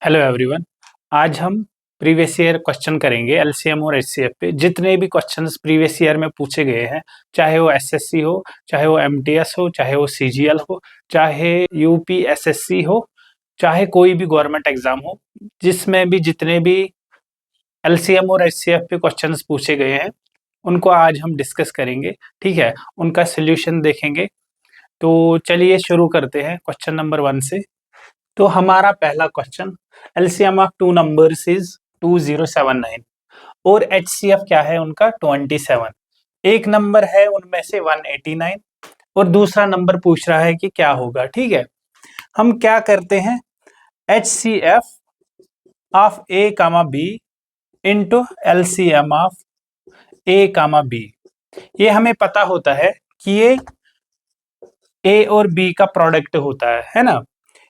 Hello everyone. आज हम previous year question करेंगे एलसीएम और एचसीएफ पे। जितने भी क्वेश्चंस प्रीवियस ईयर में पूछे गए हैं, चाहे वो एसएससी हो, चाहे वो एमटीएस हो, चाहे वो सीजीएल हो, चाहे यूपीएसएससी हो, चाहे कोई भी गवर्नमेंट एग्जाम हो, जिसमें भी जितने भी एलसीएम और एचसीएफ पे क्वेश्चंस पूछे गए हैं उनको आज हम डिस्कस करेंगे। ठीक है, उनका सोल्यूशन देखेंगे। तो चलिए शुरू करते हैं क्वेश्चन नंबर 1 से। तो हमारा पहला question, LCM of two numbers is 2079 और एचसीएफ क्या है उनका 27। एक नंबर है उनमें से 189 और दूसरा नंबर पूछ रहा है कि क्या होगा। ठीक है, हम क्या करते हैं, HCF of A comma B into LCM of A comma B. ये हमें पता होता है कि ये ए और बी का प्रोडक्ट होता है ना।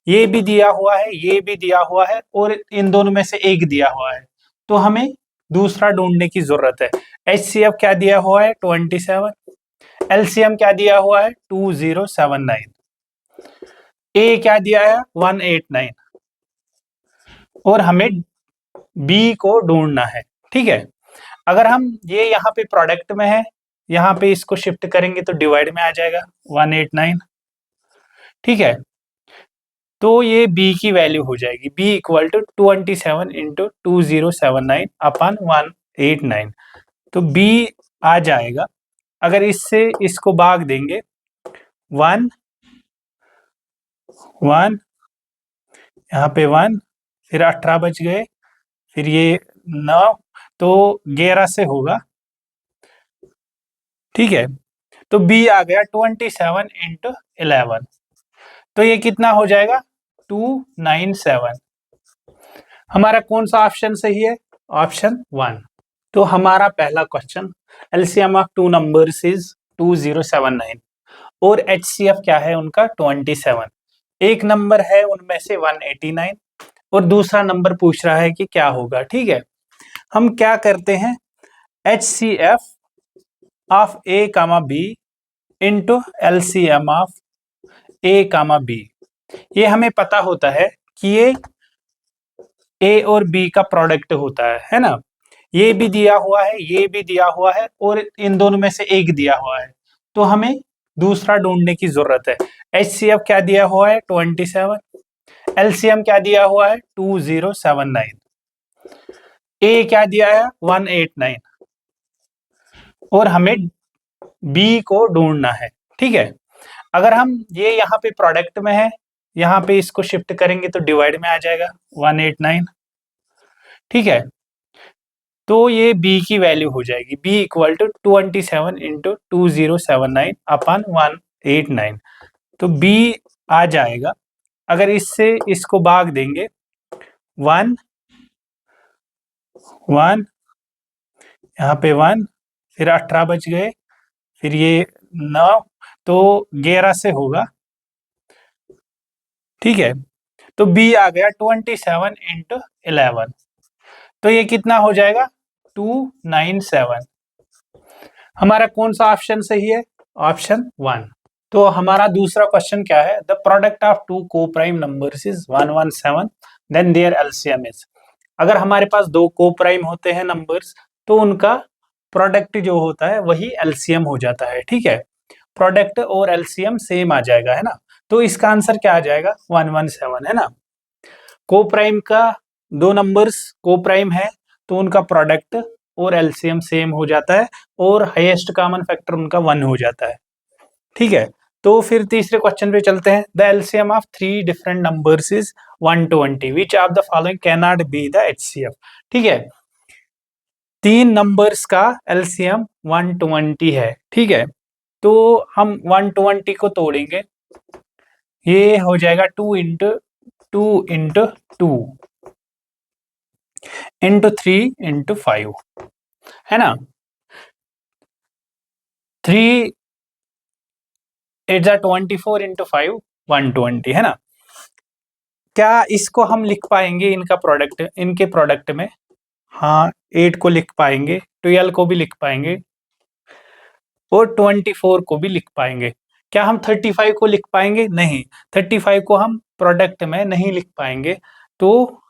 ये भी दिया हुआ है, ये भी दिया हुआ है और इन दोनों में से एक दिया हुआ है, तो हमें दूसरा ढूंढने की जरूरत है। एचसीएफ क्या दिया हुआ है 27, एलसीएम क्या दिया हुआ है 2079, ए क्या दिया है 189 और हमें बी को ढूंढना है। ठीक है, अगर हम ये यहाँ पे प्रोडक्ट में है, यहाँ पे इसको शिफ्ट करेंगे तो डिवाइड में आ जाएगा 189। ठीक है, तो ये b की वैल्यू हो जाएगी, b इक्वल टू 27 इंटू 2079 अपन 189। तो b आ जाएगा, अगर इससे इसको भाग देंगे 1 1, यहाँ पे 1, फिर 18 बच गए, फिर ये 9, तो 11 से होगा। ठीक है, तो b आ गया 27 इंटू 11, तो ये कितना हो जाएगा 297। हमारा कौन सा ऑप्शन सही है, ऑप्शन 1। तो हमारा पहला question, LCM of two numbers is 2079 और एचसीएफ क्या है उनका 27। एक नंबर है उनमें से 189 और दूसरा नंबर पूछ रहा है कि क्या होगा। ठीक है, हम क्या करते हैं, HCF of A comma B into LCM of A comma B. ये हमें पता होता है कि ये ए और बी का प्रोडक्ट होता है ना। ये भी दिया हुआ है, ये भी दिया हुआ है और इन दोनों में से एक दिया हुआ है, तो हमें दूसरा ढूंढने की जरूरत है। एचसीएफ क्या दिया हुआ है 27, एलसीएम क्या दिया हुआ है 2079, ए क्या दिया है 189 और हमें बी को ढूंढना है। ठीक है, अगर हम ये यहाँ पे प्रोडक्ट में है, यहाँ पे इसको शिफ्ट करेंगे तो डिवाइड में आ जाएगा 189। ठीक है, तो ये b की वैल्यू हो जाएगी, b इक्वल टू 27 इंटू 2079 अपन 189। तो b आ जाएगा, अगर इससे इसको भाग देंगे 1 1, यहाँ पे 1, फिर 18 बच गए, फिर ये 9, तो 11 से होगा। ठीक है, तो b आ गया 27 इंटू 11, तो ये कितना हो जाएगा 297। हमारा कौन सा ऑप्शन सही है, ऑप्शन 1। तो हमारा दूसरा क्वेश्चन क्या है, the product of two coprime numbers is 117 then their LCM is. अगर हमारे पास दो को प्राइम होते हैं नंबर्स, तो उनका प्रोडक्ट जो होता है वही एलसीएम हो जाता है। ठीक है, प्रोडक्ट और एलसीएम सेम आ जाएगा, है ना। तो इसका आंसर क्या आ जाएगा 117, है ना। को प्राइम का दो नंबर्स को प्राइम है तो उनका प्रोडक्ट और एलसीएम सेम हो जाता है और हाईएस्ट कॉमन फैक्टर उनका 1 हो जाता है। ठीक है, तो फिर तीसरे क्वेश्चन पे चलते हैं। The LCM of three different numbers is 120, which of the following can not be the HCF. ठीक है, तीन नंबर्स का एलसीएम 120 है। ठीक है, तो हम 120 को तोड़ेंगे, ये हो जाएगा 2 इंटू 2 इंटू 2 इंटू 3 इंटू 5, है ना। 3 8 24 इंटू 5 120, है ना। क्या इसको हम लिख पाएंगे इनका प्रोडक्ट, इनके प्रोडक्ट में? हाँ, 8 को लिख पाएंगे, 12 को भी लिख पाएंगे और 24 को भी लिख पाएंगे। क्या हम 35 को लिख पाएंगे? नहीं, 35 को हम प्रोडक्ट में नहीं लिख पाएंगे। तो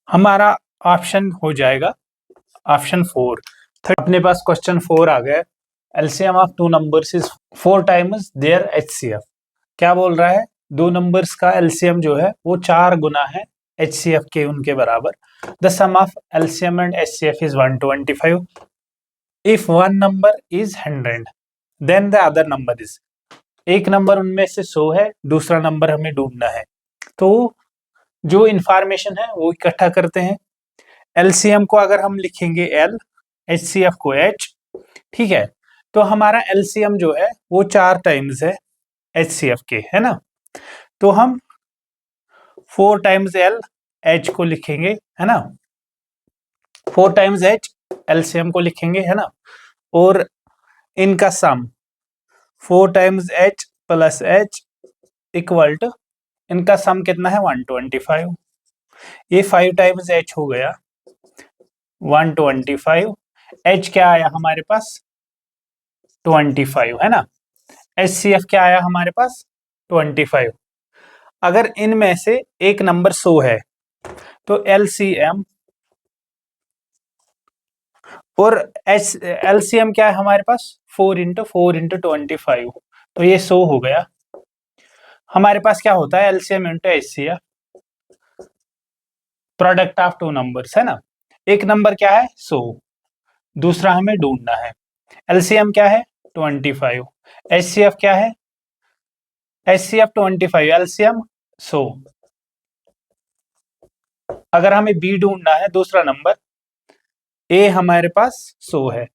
हमारा ऑप्शन हो जाएगा ऑप्शन 4। अपने पास क्वेश्चन 4 आ गया। LCM of two numbers is 4 times their HCF. क्या बोल रहा है? दो नंबर्स का एलसीएम जो है वो 4 गुना है एचसीएफ के उनके बराबर। The sum of LCM and HCF is 125। If one number is 100 then the other number is. एक नंबर उनमें से 100 है, दूसरा नंबर हमें ढूंढना है। तो जो इंफॉर्मेशन है वो इकट्ठा करते हैं। एलसीएम को अगर हम लिखेंगे एल, एचसीएफ को एच, ठीक है। तो हमारा एलसीएम जो है वो 4 टाइम्स है एचसीएफ के, है ना। तो हम 4 टाइम्स एल एच को लिखेंगे, है ना। 4 टाइम्स एच एलसीएम को लिखेंगे, है ना। और इनका sum 4 times H plus H equal to, इनका सम कितना है 125। ये 5 टाइम्स एच हो गया 125। एच क्या आया हमारे पास 25, है ना। एचसीएफ क्या आया हमारे पास 25। अगर इनमें से एक नंबर 100 है तो एलसीएम और एलसीएम क्या है हमारे पास 4 इंटू 25, तो ये 100 हो गया। हमारे पास क्या होता है LCM into HCF, product of two numbers, है ना। एक नंबर क्या है 100, दूसरा हमें ढूंढना है। एलसीएम क्या है 25, एचसीएफ क्या है, एचसीएफ 25, एलसीएम 100। अगर हमें बी ढूंढना है दूसरा नंबर, ए हमारे पास 100 है,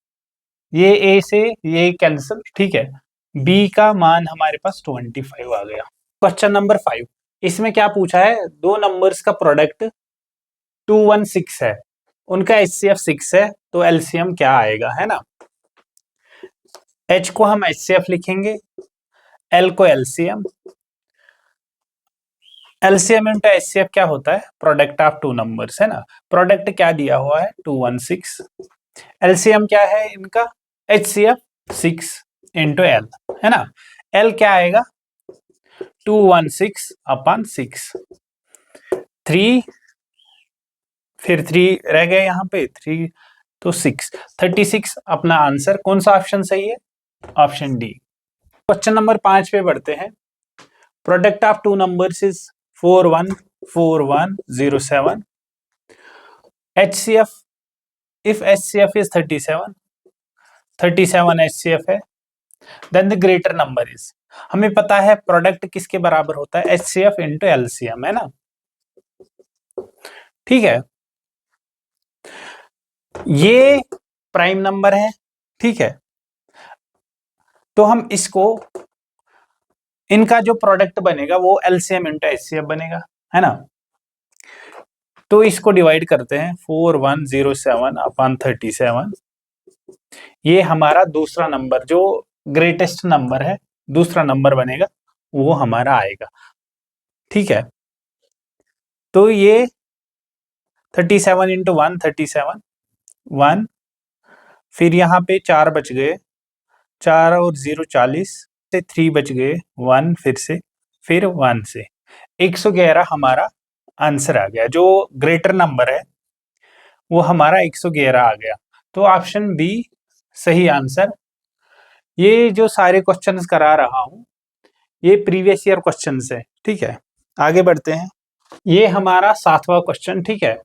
ये ए से ये कैंसिल, ठीक है। बी का मान हमारे पास 25 आ गया। क्वेश्चन नंबर 5, इसमें क्या पूछा है, दो नंबर्स का प्रोडक्ट 216 है, उनका एचसीएफ 6 है, तो एलसीएम क्या आएगा, है ना। एच को हम एचसीएफ लिखेंगे, एल को एलसीएम। एलसीएम इंटू एचसीएफ क्या होता है प्रोडक्ट ऑफ टू नंबर्स, है ना। प्रोडक्ट क्या दिया हुआ है 216, एलसीएम क्या है इनका एचसीएफ 6 इंटू एल, है ना। एल क्या आएगा 216 अपॉन 6, 3, फिर 3 रह गए यहाँ पे 3, तो 6, 36 अपना आंसर। कौन सा ऑप्शन सही है, ऑप्शन डी। क्वेश्चन नंबर 5 पे बढ़ते हैं। Product of two numbers is 414107। HCF, if HCF is 37, 37 HCF है, then the greater number is. हमें पता है प्रोडक्ट किसके बराबर होता है HCF इंटू LCM, है ना। ठीक है, ये प्राइम नंबर है, ठीक है। तो हम इसको, इनका जो प्रोडक्ट बनेगा वो LCM इंटू HCF बनेगा, है ना। तो इसको डिवाइड करते हैं 4107 अपॉन 37। ये हमारा दूसरा नंबर जो ग्रेटेस्ट नंबर है, दूसरा नंबर बनेगा, वो हमारा आएगा, ठीक है। तो ये 37 इंटू 1 37 1, फिर यहाँ पे 4 बच गए, 4 और 0 40 से 3 बच गए 1, फिर से फिर 1 से 111 हमारा आंसर आ गया। जो ग्रेटर नंबर है वो हमारा 111 आ गया। तो ऑप्शन बी सही आंसर। ये जो सारे क्वेश्चंस करा रहा हूं ये प्रीवियस ईयर क्वेश्चंस है, ठीक है। आगे बढ़ते हैं। ये हमारा 7वां क्वेश्चन, ठीक है।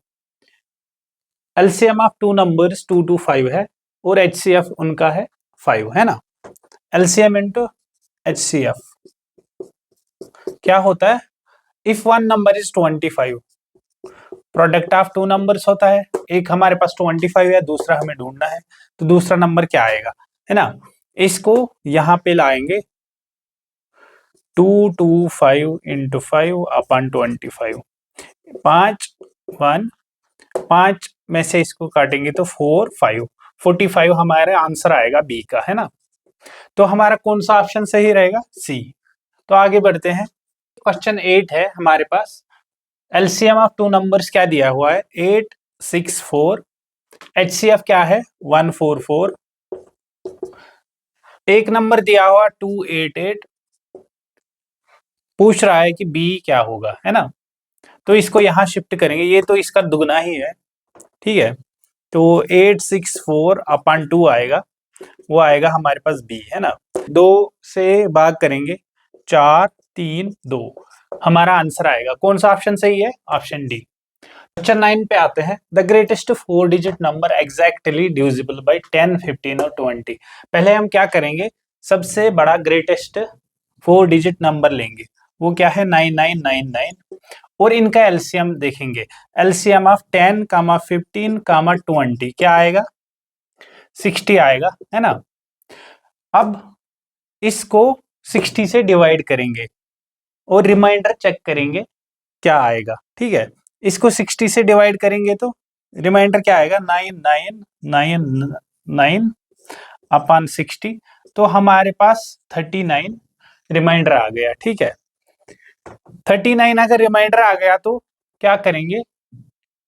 LCM of two numbers 2 to 5 है और एचसीएफ उनका है 5, है ना। एलसीएम इंटू एचसीएफ क्या होता है, if one number is 25, product of two numbers होता है, एक हमारे पास 25 है, दूसरा हमें ढूंढना है, तो दूसरा नंबर क्या आएगा, है ना। इसको यहां पे लाएंगे 225 इंटू 5 अपॉन 25, 5 1, 5 में से इसको काटेंगे तो 4 5, 45 हमारा आंसर आएगा बी का, है ना। तो हमारा कौन सा ऑप्शन सही रहेगा, सी। तो आगे बढ़ते हैं। क्वेश्चन 8 है हमारे पास। एलसीएम ऑफ टू नंबर्स क्या दिया हुआ है 864, एचसीएफ क्या है 144, एक नंबर दिया हुआ 288, पूछ रहा है कि बी क्या होगा, है ना। तो इसको यहाँ शिफ्ट करेंगे, ये तो इसका दुगना ही है, ठीक है। तो 864 अपन 2 आएगा, वो आएगा हमारे पास बी, है ना। 2 से भाग करेंगे, 4 3 2, हमारा आंसर आएगा। कौन सा ऑप्शन सही है? Option D. क्वेश्चन 9 पे आते हैं। The greatest 4 digit number exactly divisible bye 10 15 और 20। पहले हम क्या करेंगे, सबसे बड़ा ग्रेटेस्ट 4 डिजिट नंबर लेंगे, वो क्या है 9999, और इनका एलसीएम देखेंगे। एलसीएम ऑफ 10 15 20 क्या आएगा? 60 आएगा, है ना। अब इसको 60 से डिवाइड करेंगे और रिमाइंडर चेक करेंगे क्या आएगा, ठीक है। इसको 60 से डिवाइड करेंगे तो रिमाइंडर क्या आएगा? 9999 अपन 60, तो हमारे पास 39 रिमाइंडर आ गया, ठीक है। 39 अगर रिमाइंडर आ गया तो क्या करेंगे,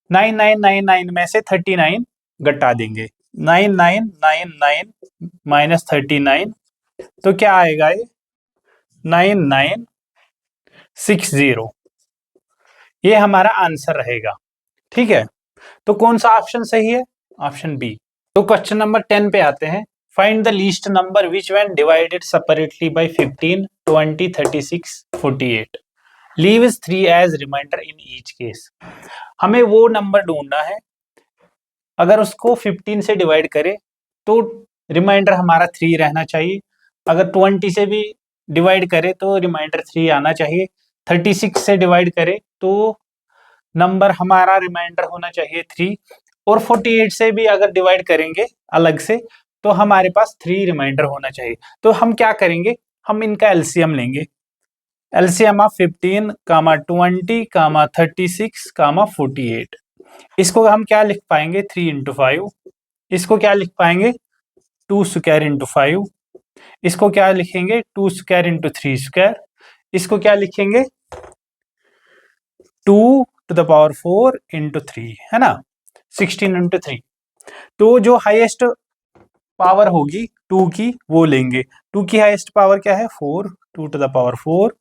9999 में से 39 घटा देंगे, 9999 माइनस 39, तो क्या आएगा ये 9960, ये हमारा आंसर रहेगा, ठीक है। तो कौन सा ऑप्शन सही है? Option B. तो क्वेश्चन नंबर 10 पे आते हैं। Find the least number which when divided separately by 15 20 36 48 leaves 3 as remainder in each case. हमें वो नंबर ढूंढना है, अगर उसको 15 से डिवाइड करे तो रिमाइंडर हमारा 3 रहना चाहिए, अगर 20 से भी डिवाइड करे तो रिमाइंडर 3 आना चाहिए, 36 से डिवाइड करे तो नंबर हमारा रिमाइंडर होना चाहिए 3, और 48 से भी अगर डिवाइड करेंगे अलग से तो हमारे पास 3 रिमाइंडर होना चाहिए। तो हम क्या करेंगे, हम इनका एलसीएम लेंगे। एलसीएम ऑफ 15 20 36 48, इसको हम क्या लिख पाएंगे 3 इंटू 5, इसको क्या लिख पाएंगे 2 स्क्वायर इंटू 5, इसको क्या लिखेंगे 2 स्क्वायर इंटू 3 स्क्वायर, इसको क्या लिखेंगे 2 टू द पावर 4 इंटू 3, है ना, 16 इंटू 3। तो जो हाईएस्ट पावर होगी 2 की वो लेंगे। 2 की हाईएस्ट पावर क्या है 4, 2 टू द पावर 4,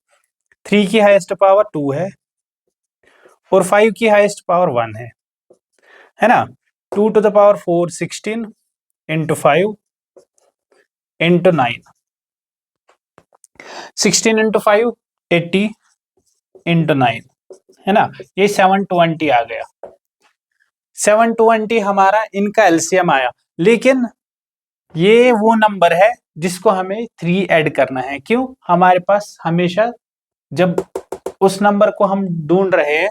3 की हाईएस्ट पावर 2 है, और 5 की हाईएस्ट पावर 1 है ना। 2 to the power 4 16 into 5 into 9, 16 into 5 80 into 9, है ना, ये 720 आ गया। 720 हमारा इनका एलसीएम आया, लेकिन ये वो नंबर है जिसको हमें 3 ऐड करना है। क्यों? हमारे पास हमेशा जब उस नंबर को हम ढूंढ रहे हैं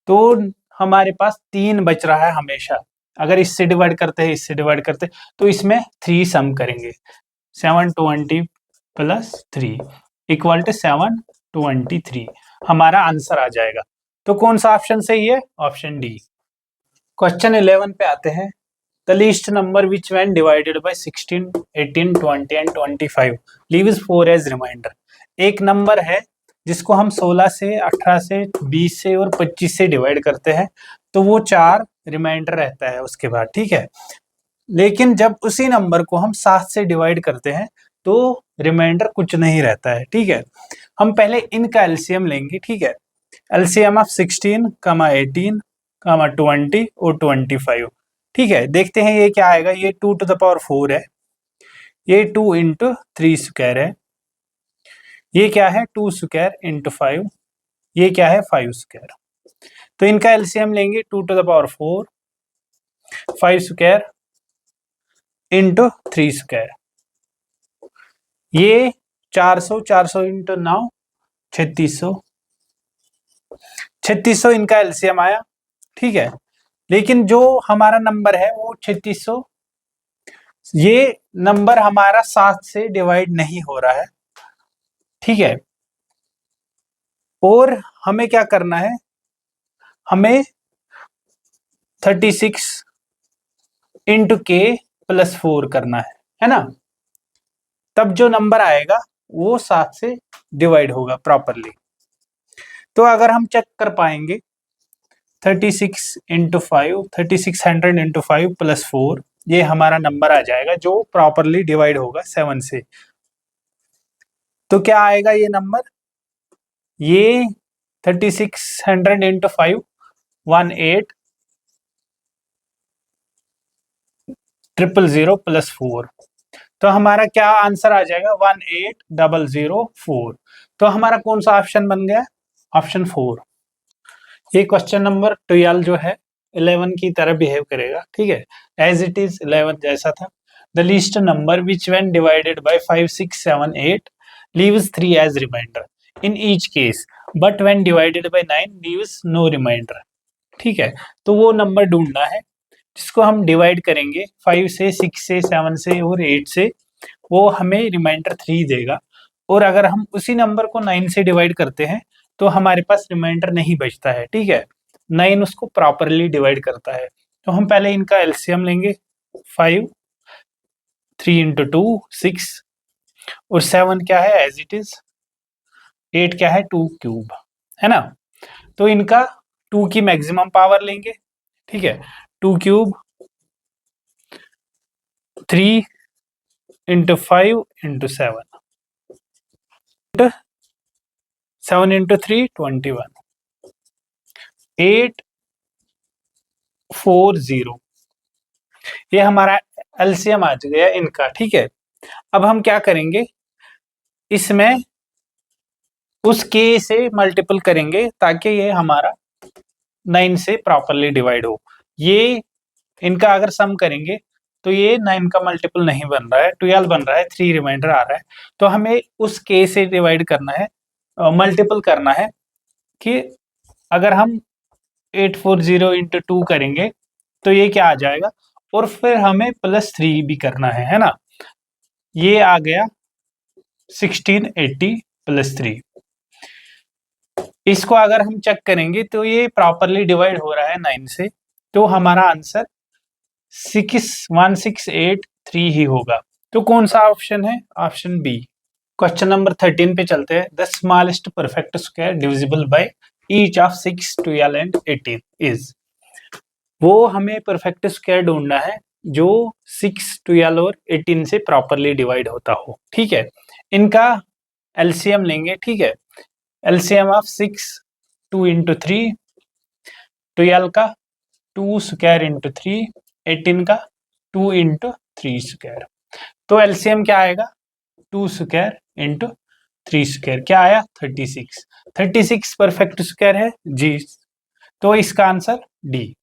तो हमारे पास 3 बच रहा है हमेशा। अगर इससे डिवाइड करते हैं, इससे डिवाइड करते हैं, तो इसमें 3 सम करेंगे, 720 प्लस 3 इक्वल टू 723, हमारा आंसर आ जाएगा। तो कौन सा ऑप्शन सही है? Option D. क्वेश्चन 11 पे आते हैं। The least number which when divided by 16 18 20 and 25 leaves 4 as remainder. एक नंबर है जिसको हम 16 से 18 से 20 से और 25 से डिवाइड करते हैं तो वो 4 रिमाइंडर रहता है उसके बाद, ठीक है। लेकिन जब उसी नंबर को हम 7 से डिवाइड करते हैं तो रिमाइंडर कुछ नहीं रहता है, ठीक है। हम पहले इनका एलसीएम लेंगे, ठीक है। एलसीएम ऑफ 16 18 20 और 25, ठीक है। देखते हैं ये क्या आएगा। ये 2 टू द पावर 4 है, ये 2 इंटू 3 स्क्वायर है, ये क्या है 2 स्क्वायर इंटू 5, ये क्या है 5 स्क्वायर। तो इनका एलसीएम लेंगे 2 to the power 4 5 square into 3 square, ये 400 400 इंटू 9 3600, 3600 इनका एलसीएम आया, ठीक है। लेकिन जो हमारा नंबर है वो 3600, ये नंबर हमारा 7 से डिवाइड नहीं हो रहा है, ठीक है। और हमें क्या करना है, हमें 36 इंटू के प्लस 4 करना है ना। तब जो नंबर आएगा वो 7 से डिवाइड होगा प्रॉपरली। तो अगर हम चेक कर पाएंगे 36 इंटू 5 3600 इंटू 5 प्लस 4, ये हमारा नंबर आ जाएगा जो प्रॉपरली डिवाइड होगा 7 से। तो क्या आएगा ये नंबर, ये 3600 इंटू 5 18,000 प्लस 4। तो हमारा क्या आंसर आ जाएगा 18,004। तो हमारा कौन सा ऑप्शन बन गया? ऑप्शन 4। ये क्वेश्चन नंबर 12 जो है 11 की तरह बिहेव करेगा, ठीक है, एज इट इज 11 जैसा था। The least number which when divided bye 5 6 7 8 leaves 3 as remainder in each case but when divided by 9 leaves no remainder। ठीक है, तो वो नंबर ढूंढना है जिसको हम डिवाइड करेंगे 5 से 6 से 7 से और 8 से, वो हमें रिमाइंडर 3 देगा। और अगर हम उसी नंबर को 9 से डिवाइड करते हैं तो हमारे पास रिमाइंडर नहीं बचता है, ठीक है, 9 उसको प्रॉपरली डिवाइड करता है। तो हम पहले इनका एलसीएम लेंगे। 5 3 इंटू 2 6 और 7 क्या है एज इट इज, 8 क्या है 2 क्यूब, है ना। तो इनका 2 की मैक्सिमम पावर लेंगे, ठीक है, 2 क्यूब 3 इंटू 5 इंटू 7 7 इंटू 3 21 840। ये हमारा एलसीएम आ गया इनका, ठीक है। अब हम क्या करेंगे, इसमें उस के से मल्टीपल करेंगे ताकि ये हमारा 9 से प्रॉपरली डिवाइड हो। ये इनका अगर सम करेंगे तो ये 9 का मल्टीपल नहीं बन रहा है, 12 बन रहा है, 3 रिमाइंडर आ रहा है। तो हमें उस के से डिवाइड करना है, मल्टीपल करना है कि अगर हम 840 इंटू 2 करेंगे तो ये क्या आ जाएगा, और फिर हमें +3 भी करना है ना। ये आ गया 1680 + 3। इसको अगर हम चेक करेंगे तो ये प्रॉपरली डिवाइड हो रहा है 9 से, तो हमारा आंसर 1683 ही होगा। तो कौन सा ऑप्शन है? Option B. क्वेश्चन नंबर 13 पे चलते हैं। The smallest perfect square divisible by each of 6 12 and 18 is. वो हमें परफेक्ट स्क्वायर ढूंढना है जो 6 12 और 18 से प्रॉपरली डिवाइड होता हो, ठीक है। इनका एलसीएम लेंगे, ठीक है। एलसीएम ऑफ 6 2 इंटू 3, 12 का 2 स्क्वायर इंटू 3, 18 का 2 इंटू 3 स्क्वायर। तो एलसीएम क्या आएगा 2 स्क्वायर इंटू 3 स्क्वायर, क्या आया 36। 36 परफेक्ट स्क्वायर है जी, तो इसका आंसर डी।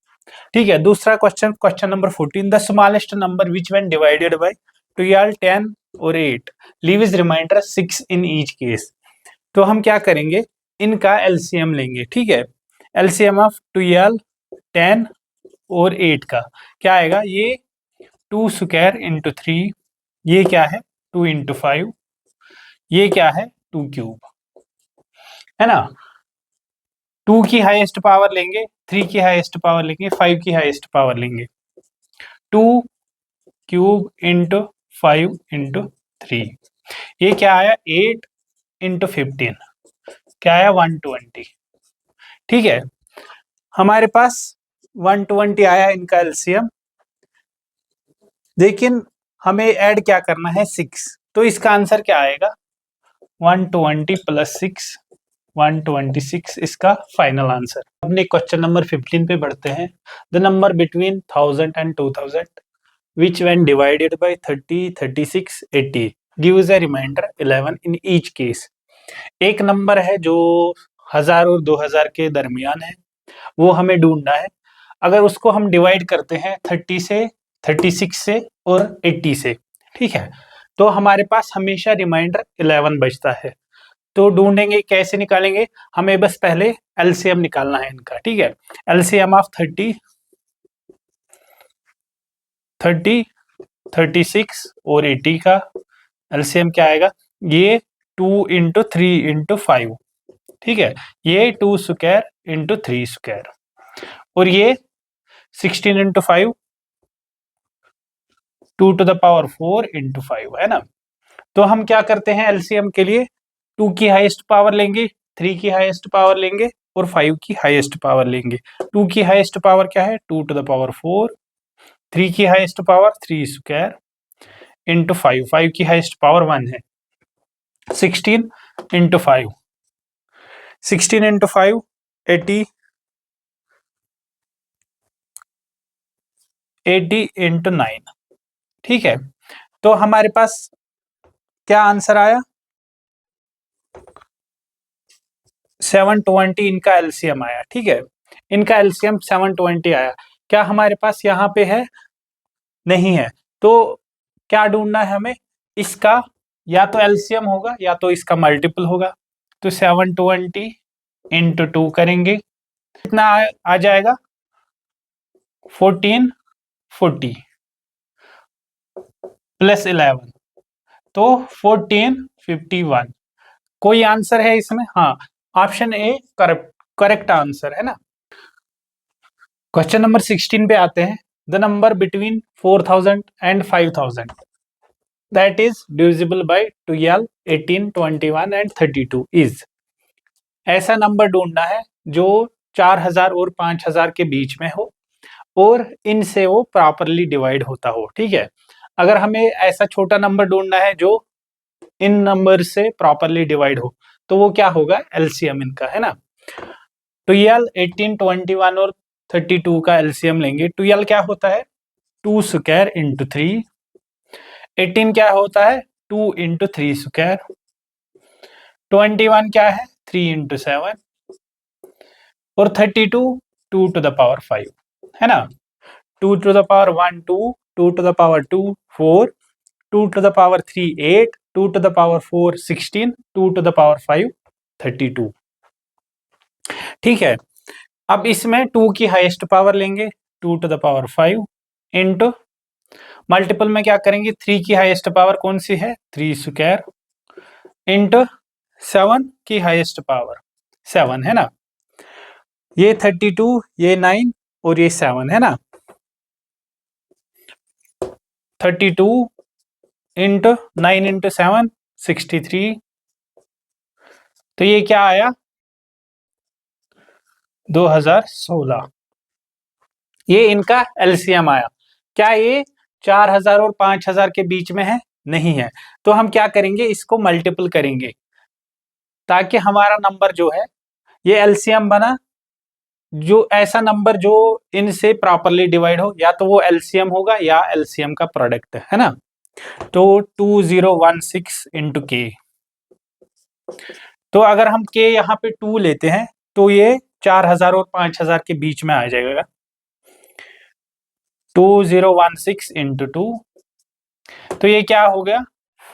ठीक है, दूसरा question, question number 14। The smallest number which when divided by 12 10 और 8 leaves remainder 6 in each case. तो हम क्या करेंगे, इनका एलसीएम लेंगे, ठीक है। एलसीएम ऑफ 12 10 और 8 का क्या आएगा, ये 2 स्क्वायर इंटू 3, ये क्या है 2 इंटू 5, ये क्या है 2 क्यूब, है ना। 2 की हाईएस्ट पावर लेंगे, 3 की हाईएस्ट पावर लेंगे, 5 की हाईएस्ट पावर लेंगे। 2 क्यूब इंटू 5 इंटू 3, ये क्या आया 8 इंटू 15, क्या आया 120। ठीक है, हमारे पास 120 आया इनका एलसीएम, लेकिन हमें ऐड क्या करना है 6। तो इसका आंसर क्या आएगा 120 + 6 126 इसका फाइनल आंसर। अपने क्वेश्चन नंबर 15 पे बढ़ते हैं। The number between 1000 and 2000 which when divided by 30 36 80 gives a remainder 11 in each case। एक नंबर है जो 1000 और 2000 के दरमियान है, वो हमें ढूंढना है। अगर उसको हम डिवाइड करते हैं 30 से 36 से और 80 से, ठीक है, तो हमारे पास हमेशा रिमाइंडर 11 बचता है। तो ढूंढेंगे कैसे, निकालेंगे, हमें बस पहले एलसीएम निकालना है इनका, ठीक है। एलसीएम ऑफ 30 36 और 80 का एलसीएम क्या आएगा, ये 2 इंटू 3 इंटू 5, ठीक है, ये 2 स्क्वायर इंटू 3 स्क्वायर, और ये 16 into 5 2 to the power 4 into 5, है ना। तो हम क्या करते हैं एलसीएम के लिए, 2 की हाईएस्ट पावर लेंगे, 3 की हाईएस्ट पावर लेंगे और 5 की हाईएस्ट पावर लेंगे। 2 की हाईएस्ट पावर क्या है 2 टू द पावर 4, 3 की हाईएस्ट पावर 3 स्क्वायर इंटू 5, 5 की हाईएस्ट पावर 1 है, 16 इंटू 5, 16 इंटू 5 80, 80 इंटू 9, ठीक है। तो हमारे पास क्या आंसर आया, 720 इनका एलसीएम आया, ठीक है। इनका एलसीएम 720 आया। क्या हमारे पास यहाँ पे है, नहीं है। तो क्या ढूंढना है हमें, इसका या तो एलसीएम होगा या तो इसका मल्टीपल होगा। तो 720 इंटू 2 करेंगे, कितना आ जाएगा, 1440 प्लस 11, तो 1451। कोई आंसर है इसमें, हाँ, option A correct, correct answer है ना। क्वेश्चन नंबर 16 पे आते हैं। The number between 4000 and 5000 that is divisible by 12, 18, 21 and 32 is. ऐसा नंबर ढूंढना है जो 4000 और 5000 के बीच में हो और इनसे वो प्रॉपरली डिवाइड होता हो, ठीक है। अगर हमें ऐसा छोटा नंबर ढूंढना है जो इन नंबर से प्रॉपरली डिवाइड हो, तो वो क्या होगा, एलसीएम इनका, है ना। 12, 18, 21 और 32 का एलसीएम लेंगे। 12 क्या होता है, 2 स्क्वायर इंटू 3। 18 क्या होता है, 2 इंटू 3 स्क्वायर। 21 क्या है, 3 इंटू 7। और 32, 2 टू द पावर 5, है ना। 2 to the power 1 2, 2 to the power 2 4, 2 to the power 3 8, 2 to the power 4 16, 2 to the power 5 32, ठीक है। अब इसमें 2 की हाईएस्ट पावर लेंगे, 2 to the power 5 into multiple में क्या करेंगे, 3 की हाईएस्ट पावर कौन सी है, 3 स्क्वायर इंटू 7 की हाईएस्ट पावर 7, है ना। ये 32, ये 9 और ये 7, है ना। 32 इंटू 9 इंटू 7 63। तो ये क्या आया, 2016। ये इनका एलसीएम आया। क्या ये 4000 और 5000 के बीच में है, नहीं है। तो हम क्या करेंगे, इसको मल्टीपल करेंगे ताकि हमारा नंबर जो है ये एलसीएम बना, जो ऐसा नंबर जो इनसे प्रॉपरली डिवाइड हो, या तो वो एलसीएम होगा या एलसीएम का प्रोडक्ट, है ना। तो 2016 इंटू के। तो अगर हम के यहाँ पे 2 लेते हैं तो ये 4000 और 5000 के बीच में आ जाएगा। 2016 इंटू 2, तो ये क्या हो गया,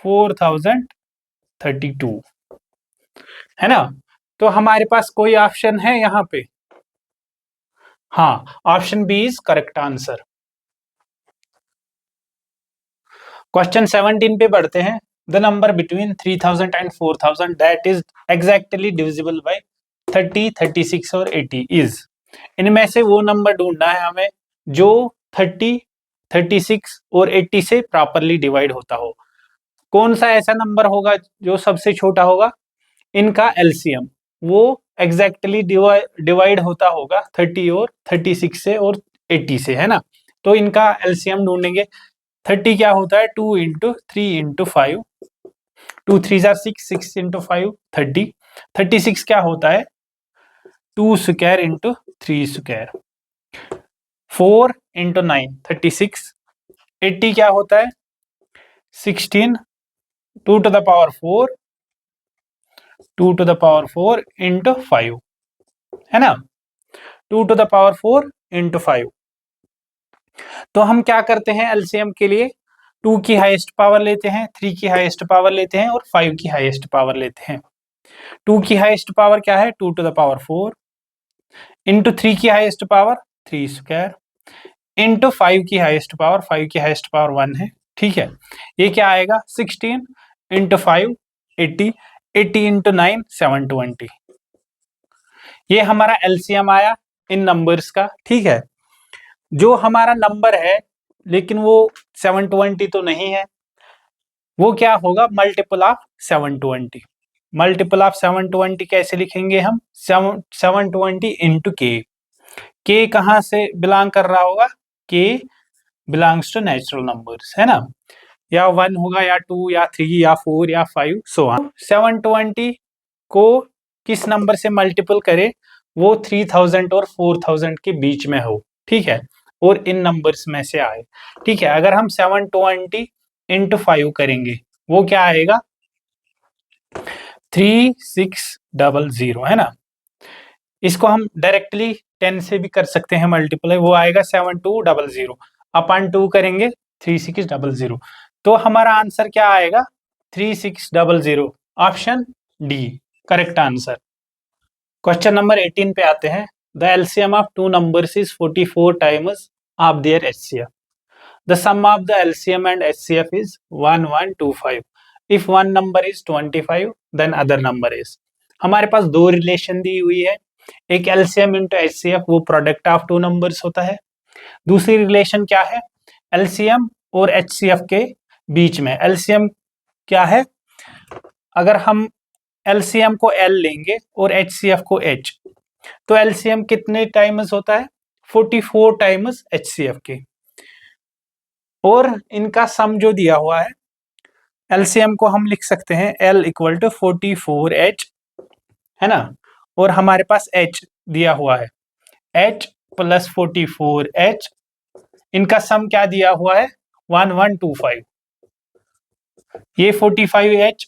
4032, है ना। तो हमारे पास कोई ऑप्शन है यहाँ पे, हाँ, option B is correct answer. Question 17 पे बढ़ते हैं। The number between 3000 and 4000 that is exactly divisible by 30, 36 और 80 इज। इनमें से वो नंबर ढूंढना है हमें जो 30, 36 और 80 से प्रॉपरली डिवाइड होता हो। कौन सा ऐसा नंबर होगा जो सबसे छोटा होगा, इनका एलसीएम वो एग्जैक्टली डिवाइड होता होगा 30 और 36 से और 80 से, है ना। तो इनका एलसीएम ढूंढेंगे। 30 क्या होता है, 2 इंटू 3 इंटू 5, 2 3 जार 6, 6 इंटू 5 30। 36 क्या होता है, 2 स्क्वायर इंटू 3 स्क्वायर, 4 इंटू 9 36। 80 क्या होता है, 16, 2 to the power 4, 2 to the power 4 into 5, है ना। 2 टू द पावर 4 इंटू 5। तो हम क्या करते हैं एलसीएम के लिए, 2 की हाईएस्ट पावर लेते हैं, 3 की हाईएस्ट पावर लेते हैं और 5 की हाईएस्ट पावर लेते हैं। 2 की हाईएस्ट पावर क्या है, 2 टू द पावर 4 इंटू 3 की हाईएस्ट पावर 3 स्क्वायर इंटू 5 की हाईएस्ट पावर, 5 की हाईएस्ट पावर 1 है, ठीक है। ये क्या आएगा, 16 इंटू 5 80, 80 इंटू 9 720। ये हमारा एलसीएम आया इन नंबर्स का, ठीक है। जो हमारा नंबर है लेकिन वो 720 तो नहीं है, वो क्या होगा, मल्टीपल ऑफ 720। मल्टीपल ऑफ 720 कैसे लिखेंगे हम, 720 इंटू के कहाँ से बिलोंग कर रहा होगा, के बिलोंग्स टू नेचुरल नंबर्स, है ना। या 1 होगा या 2 या 3 या 4 या 5 सो ऑन। 720 को किस नंबर से मल्टीपल करे वो 3000 और 4000 के बीच में हो, ठीक है, और इन नंबर्स में से आए, ठीक है। अगर हम 720 इंटू 5 करेंगे वो क्या आएगा, 3600, है ना। इसको हम डायरेक्टली 10 से भी कर सकते हैं मल्टीप्लाई, वो आएगा 7200 अपन 2 करेंगे 3600। तो हमारा आंसर क्या आएगा, 3600, option D correct answer. Question number 18 पे आते हैं। The LCM of two numbers is 44 times of their HCF. The sum of the LCM and HCF is 1125। If one number is 25 then other number is. हमारे पास दो relation दी हुई है, एक एलसीएम इंटू एचसीएफ, वो प्रोडक्ट ऑफ टू नंबर्स होता है। दूसरी रिलेशन क्या है, एलसीएम और एचसीएफ के बीच में। एलसीएम क्या है, अगर हम एलसीएम को एल लेंगे और एचसीएफ को एच, तो एलसीएम कितने टाइम्स होता है, 44 टाइम्स एचसीएफ के, और इनका सम जो दिया हुआ है, एलसीएम को हम लिख सकते हैं L इक्वल टू 44H, है ना, और हमारे पास H दिया हुआ है, H प्लस 44H, इनका सम क्या दिया हुआ है 1125। ये 45H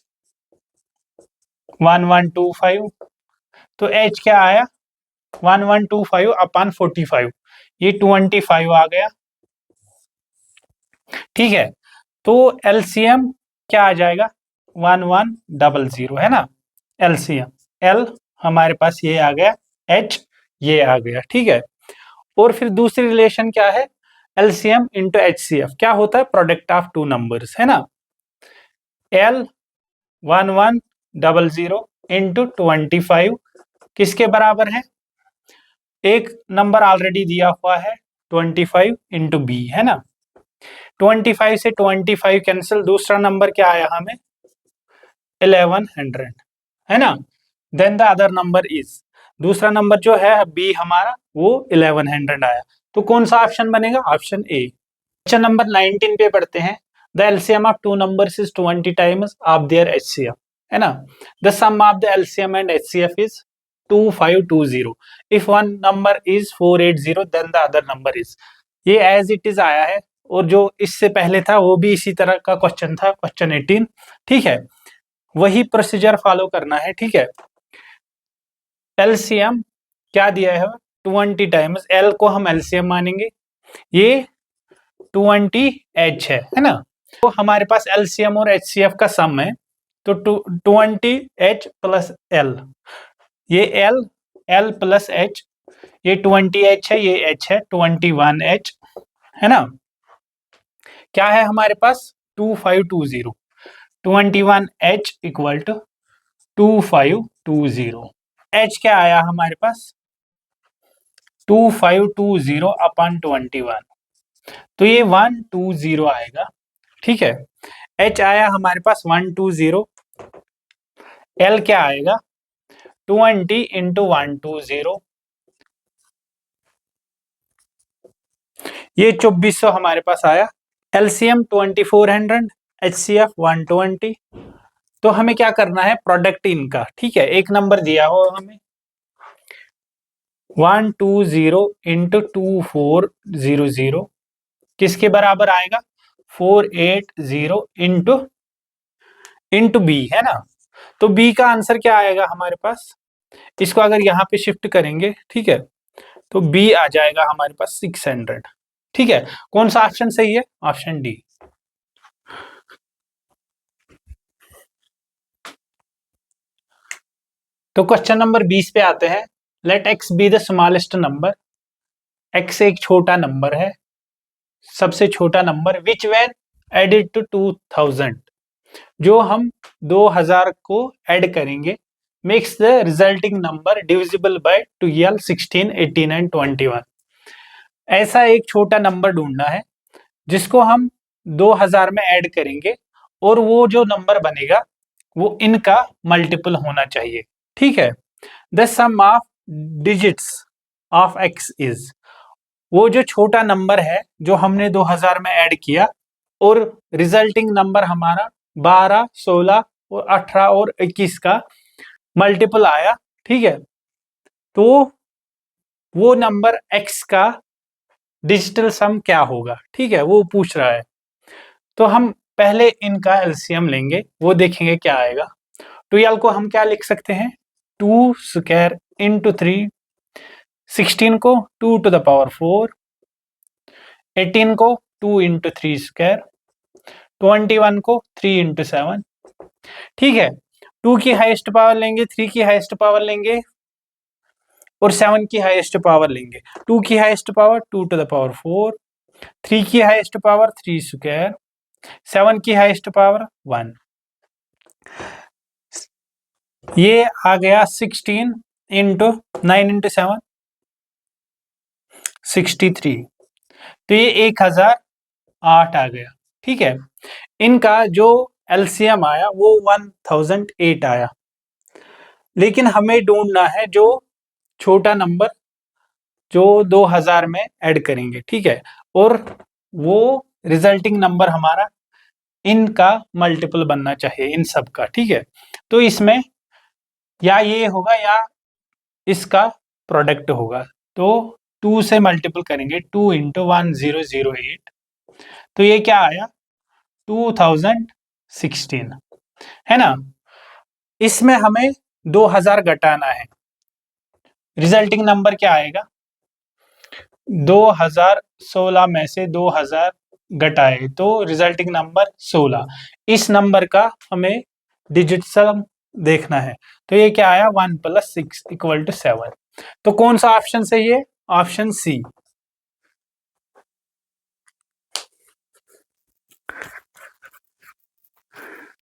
1125, तो H क्या आया 1125 अपॉन 45, ये 25 आ गया, ठीक है। तो एलसीएम क्या आ जाएगा 1100, है ना। एलसीएम L हमारे पास ये आ गया, H ये आ गया, ठीक है। और फिर दूसरी रिलेशन क्या है, एलसीएम इंटू एचसीएफ, क्या होता है प्रोडक्ट ऑफ टू नंबर्स, है ना। L 1100 इंटू 25 किसके बराबर है, एक नंबर ऑलरेडी दिया हुआ है 25 इंटू बी, है ना। 25 से 25 कैंसिल, दूसरा नंबर क्या आया हमें 1100, है ना। Then the other number is, दूसरा नंबर जो है बी हमारा वो 1100 आया, तो कौन सा ऑप्शन बनेगा, ऑप्शन ए। क्वेश्चन नंबर 19 पे पढ़ते हैं। The LCM of two numbers is 20 times of their HCF, है ना। The sum of the LCM and HCF is 2520। If one number is 480 then the other number is. ये as it is आया है, और जो इससे पहले था वो भी इसी तरह का क्वेश्चन था, क्वेश्चन 18, ठीक है, वही प्रोसीजर फॉलो करना है, ठीक है। एलसीएम क्या दिया है 20 टाइम्स, एल को हम एलसीएम मानेंगे, ये 20H है ना। तो हमारे पास एलसीएम और एचसीएफ का सम है, तो 20H प्लस L, ये L प्लस H, ये 20H है, ये H है 21H, है ना। क्या है हमारे पास 2520, 21H इक्वल टू 2520। H क्या आया हमारे पास 2520 अपॉन 21, तो ये 120 आएगा, ठीक है। H आया हमारे पास 120, L क्या आएगा 20 इंटू 120, ये 2400 हमारे पास आया। LCM 2400, HCF 120। तो हमें क्या करना है प्रोडक्ट इनका, ठीक है, एक नंबर दिया हो हमें 120 इंटू 2400 किसके बराबर आएगा 480 इंटू बी, है ना। तो बी का आंसर क्या आएगा हमारे पास, इसको अगर यहाँ पे शिफ्ट करेंगे, ठीक है, तो बी आ जाएगा हमारे पास 600, ठीक है। कौन सा ऑप्शन सही है, ऑप्शन डी। तो क्वेश्चन नंबर 20 पे आते हैं। Let X be the smallest number, X एक छोटा नंबर है, सबसे छोटा number, which when added to 2000, जो हम 2000 को ऐड करेंगे, makes the resulting number divisible by 12, 16, 18 and 21। ऐसा एक छोटा नंबर ढूंढना है जिसको हम 2000 में ऐड करेंगे, और वो जो नंबर बनेगा वो इनका मल्टीपल होना चाहिए, ठीक है। The sum of digits of X is, वो जो छोटा नंबर है जो हमने 2000 में ऐड किया, और रिजल्टिंग नंबर हमारा 12, 16 और 18 और 21 का मल्टीपल आया, ठीक है, तो वो नंबर x का डिजिटल सम क्या होगा, ठीक है, वो पूछ रहा है। तो हम पहले इनका एलसीएम लेंगे, वो देखेंगे क्या आएगा। 12 को हम क्या लिख सकते हैं, 2 स्क्वायर इंटू 3, 16 को 2 टू द पावर 4, 18 को 2 इंटू 3 स्क्वायर, 21 को 3 इंटू 7। ठीक है, 2 की हाईएस्ट पावर लेंगे, 3 की हाईएस्ट पावर लेंगे और 7 की हाईएस्ट पावर लेंगे। 2 की highest power 2 to the power 4, 3 की हाईएस्ट पावर 3 स्क्वायर, 7 की हाईएस्ट पावर 1। ये आ गया 16 इंटू 9 इंटू 7, 63। तो ये 1008 आ गया। ठीक है, इनका जो एलसीएम आया वो 1008 आया, लेकिन हमें ढूंढना है जो छोटा नंबर जो 2000 में ऐड करेंगे। ठीक है, और वो रिजल्टिंग नंबर हमारा इनका मल्टीपल बनना चाहिए, इन सब का। ठीक है, तो इसमें या ये होगा या इसका प्रोडक्ट होगा। तो 2 से मल्टीपल करेंगे, 2 इंटू 1008, तो ये क्या आया, 2016, है ना। इसमें हमें 2000 घटाना है, रिजल्टिंग नंबर क्या आएगा, 2016 में से 2000 घटाए तो रिजल्टिंग नंबर 16। इस नंबर का हमें डिजिट सम देखना है, तो ये क्या आया, 1 + 6 = 7। तो कौन सा ऑप्शन सही है, ऑप्शन सी।